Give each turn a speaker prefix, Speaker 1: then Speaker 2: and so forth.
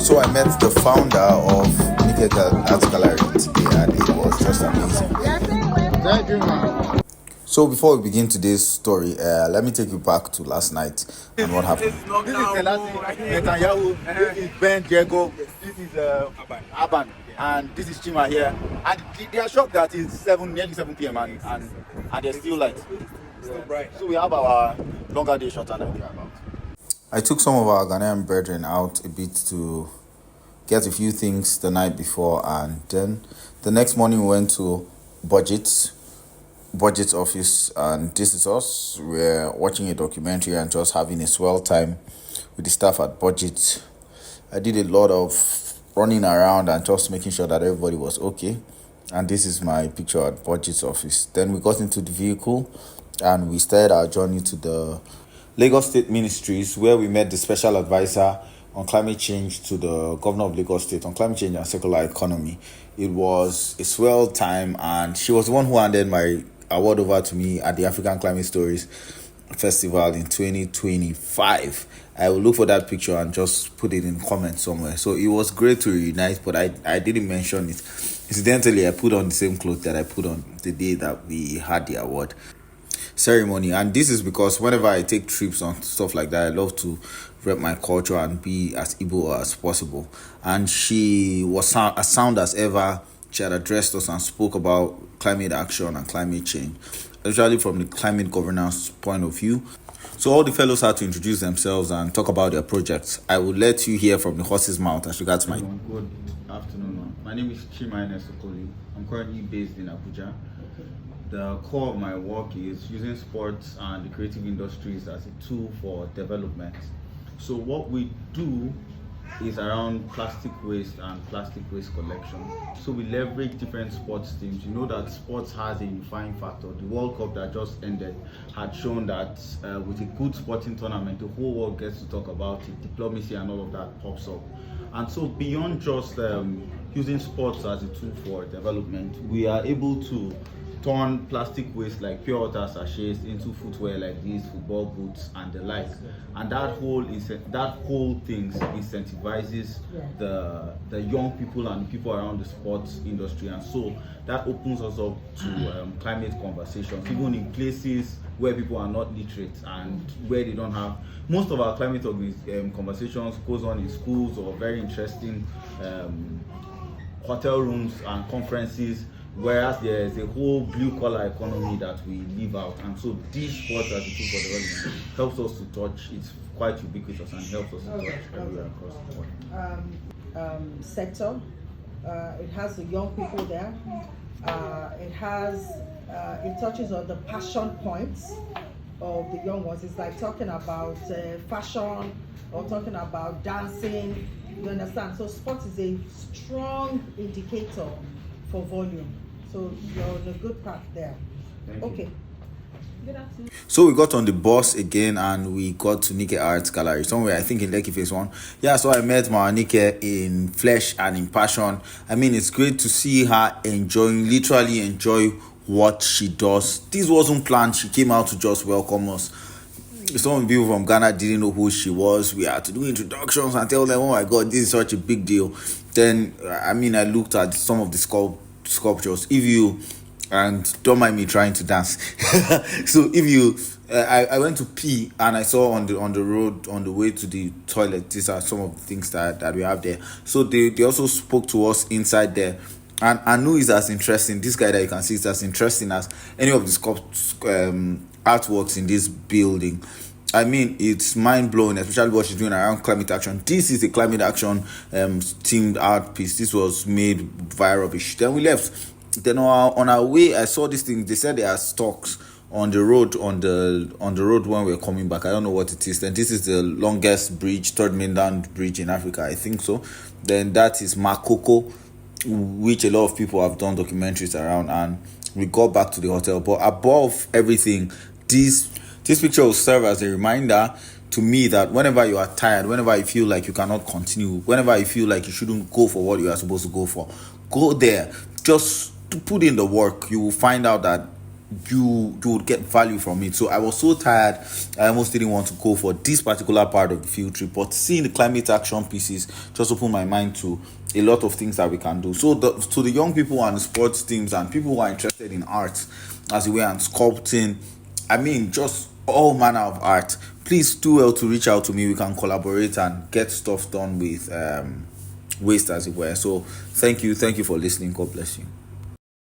Speaker 1: So I met the founder of Naked Art Gallery today, and it was just amazing.
Speaker 2: Thank you, man.
Speaker 1: So before we begin today's story, let me take you back to last night and what happened.
Speaker 2: This is Netanyahu, this is Ben Jago, this is Aban, and this is Chima here. And they are shocked that it's nearly 7 p.m. and there's still light. So we have our longer day, shorter night about.
Speaker 1: I took some of our Ghanaian brethren out a bit to get a few things the night before, and then the next morning we went to BudgIT office, and this is us. We're watching a documentary and just having a swell time with the staff at BudgIT. I did a lot of running around and just making sure that everybody was okay, and this is my picture at BudgIT's office. Then we got into the vehicle and we started our journey to the Lagos State Ministries, where we met the special advisor on climate change to the governor of Lagos State on climate change and circular economy. It was a swell time, and she was the one who handed my award over to me at the African Climate Stories Festival in 2025. I will look for that picture and just put it in comments somewhere. So it was great to reunite, but I didn't mention it. Incidentally, I put on the same clothes that I put on the day that we had the award ceremony, and this is because whenever I take trips on stuff like that, I love to rep my culture and be as Igbo as possible. And she was as sound as ever. She had addressed us and spoke about climate action and climate change, especially from the climate governance point of view. So all the fellows had to introduce themselves and talk about their projects. I will let you hear from the horse's mouth as regards my...
Speaker 3: Good afternoon. My name is Chima Okoli. I'm currently based in Abuja. The core of my work is using sports and the creative industries as a tool for development. So what we do is around plastic waste and plastic waste collection. So we leverage different sports teams. You know that sports has a unifying factor. The World Cup that just ended had shown that with a good sporting tournament, the whole world gets to talk about it. Diplomacy and all of that pops up. And so beyond just using sports as a tool for development, we are able to turn plastic waste like pure water sachets into footwear like these, football boots and the like, and that whole thing incentivizes the young people and people around the sports industry, and so that opens us up to climate conversations, even in places where people are not literate and where they don't have. Most of our climate conversations goes on in schools or very interesting hotel rooms and conferences, whereas there is a whole blue-collar economy that we live out. And so this sport as a tool for development helps us to touch. It's quite ubiquitous and helps us to touch everywhere across the world.
Speaker 4: Sector, it has the young people there. It touches on the passion points of the young ones. It's like talking about fashion or talking about dancing, you understand? So sports is a strong indicator for volume. So you're on a good path there. Okay. Good afternoon.
Speaker 1: So we got on the bus again and we got to Nike Art Gallery, somewhere I think in Lekki Phase 1. Yeah, so I met my Nike in flesh and in passion. I mean, it's great to see her literally enjoy what she does. This wasn't planned. She came out to just welcome us. Some people from Ghana didn't know who she was. We had to do introductions and tell them, oh my God, this is such a big deal. Then, I looked at some of the sculptures. And don't mind me trying to dance. So I went to pee and I saw on the road on the way to the toilet, these are some of the things that we have there. So they also spoke to us inside there, and I knew it's as interesting. This guy that you can see is as interesting as any of the artworks in this building. I mean, it's mind-blowing, especially what she's doing around climate action. This is a climate action themed art piece. This was made via rubbish. Then we left. Then on our way, I saw this thing. They said there are stocks on the road on the road when we're coming back. I don't know what it is. Then this is the longest bridge, third mainland bridge in Africa, I think so. Then that is Makoko, which a lot of people have done documentaries around. And we got back to the hotel. But above everything, this picture will serve as a reminder to me that whenever you are tired, whenever you feel like you cannot continue, whenever you feel like you shouldn't go for what you are supposed to go for, go there. Just to put in the work. You will find out that you would get value from it. So I was so tired, I almost didn't want to go for this particular part of the field trip. But seeing the climate action pieces just opened my mind to a lot of things that we can do. So to the young people and the sports teams and people who are interested in art as a way and sculpting, I mean, just all manner of art, please do well to reach out to me. We can collaborate and get stuff done with waste, as it were. So thank you for listening. God bless you.